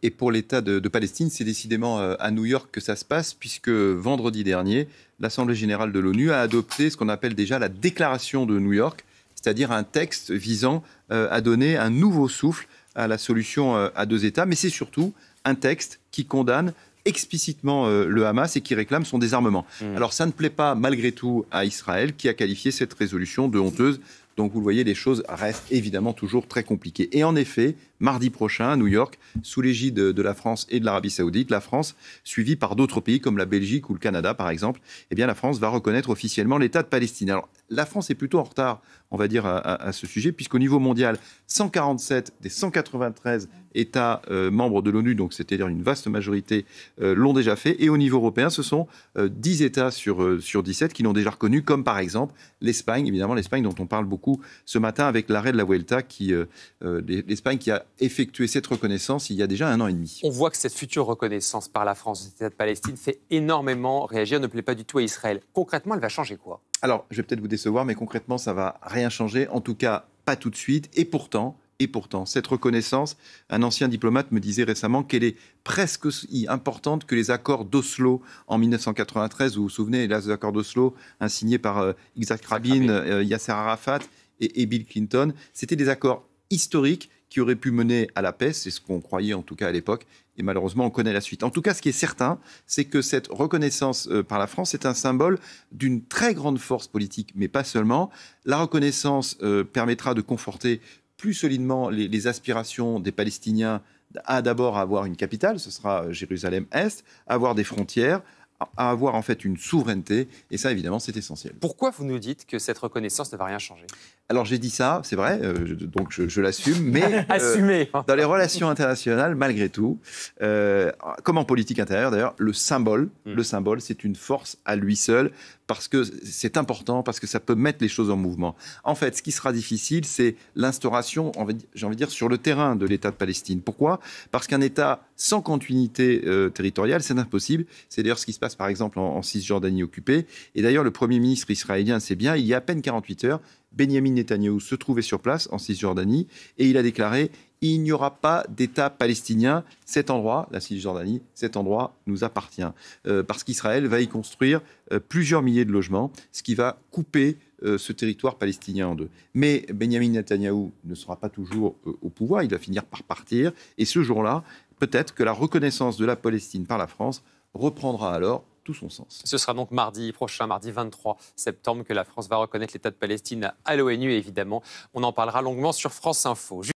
et pour l'État de Palestine, c'est décidément à New York que ça se passe, puisque vendredi dernier, l'Assemblée générale de l'ONU a adopté ce qu'on appelle déjà la déclaration de New York, c'est-à-dire un texte visant à donner un nouveau souffle à la solution à deux États, mais c'est surtout un texte qui condamne explicitement le Hamas et qui réclame son désarmement. Alors ça ne plaît pas malgré tout à Israël, qui a qualifié cette résolution de honteuse. Donc vous le voyez, les choses restent évidemment toujours très compliquées. Et en effet, mardi prochain à New York, sous l'égide de la France et de l'Arabie Saoudite, la France, suivie par d'autres pays comme la Belgique ou le Canada par exemple, eh bien la France va reconnaître officiellement l'État de Palestine. Alors la France est plutôt en retard, on va dire, à ce sujet, puisqu'au niveau mondial, 147 des 193 États membres de l'ONU, donc c'est-à-dire une vaste majorité, l'ont déjà fait. Et au niveau européen, ce sont 10 États sur 17 qui l'ont déjà reconnu, comme par exemple l'Espagne, évidemment l'Espagne dont on parle beaucoup ce matin avec l'arrêt de la Vuelta, l'Espagne qui a effectué cette reconnaissance il y a déjà 1 an et demi. On voit que cette future reconnaissance par la France de l'État de Palestine fait énormément réagir, ne plaît pas du tout à Israël. Concrètement, elle va changer quoi ? Alors, je vais peut-être vous décevoir, mais concrètement, ça ne va rien changer. En tout cas, pas tout de suite. Et pourtant, cette reconnaissance, un ancien diplomate me disait récemment qu'elle est presque aussi importante que les accords d'Oslo en 1993. Vous vous souvenez, les accords d'Oslo, signés par Yitzhak Rabin, Yasser Arafat et Bill Clinton. C'était des accords historiques qui auraient pu mener à la paix. C'est ce qu'on croyait en tout cas à l'époque. Et malheureusement, on connaît la suite. En tout cas, ce qui est certain, c'est que cette reconnaissance par la France est un symbole d'une très grande force politique, mais pas seulement. La reconnaissance permettra de conforter plus solidement les aspirations des Palestiniens à d'abord avoir une capitale, ce sera Jérusalem-Est, avoir des frontières, à avoir en fait une souveraineté, et ça évidemment c'est essentiel. Pourquoi vous nous dites que cette reconnaissance ne va rien changer ? Alors j'ai dit ça, c'est vrai, donc je l'assume, mais dans les relations internationales, malgré tout, comme en politique intérieure d'ailleurs, le symbole, c'est une force à lui seul, parce que c'est important, parce que ça peut mettre les choses en mouvement. En fait, ce qui sera difficile, c'est l'instauration, j'ai envie de dire, sur le terrain de l'État de Palestine. Pourquoi ? Parce qu'un État sans continuité territoriale, c'est impossible. C'est d'ailleurs ce qui se passe par exemple en Cisjordanie occupée. Et d'ailleurs, le Premier ministre israélien sait bien, il y a à peine 48 heures, Benyamin Netanyahou se trouvait sur place en Cisjordanie et il a déclaré « Il n'y aura pas d'État palestinien. Cet endroit, la Cisjordanie, cet endroit nous appartient. » Parce qu'Israël va y construire plusieurs milliers de logements, ce qui va couper ce territoire palestinien en deux. Mais Benyamin Netanyahou ne sera pas toujours au pouvoir, il va finir par partir. Et ce jour-là, peut-être que la reconnaissance de la Palestine par la France reprendra alors tout son sens. Ce sera donc mardi prochain, mardi 23 septembre, que la France va reconnaître l'État de Palestine à l'ONU. Et évidemment, on en parlera longuement sur France Info.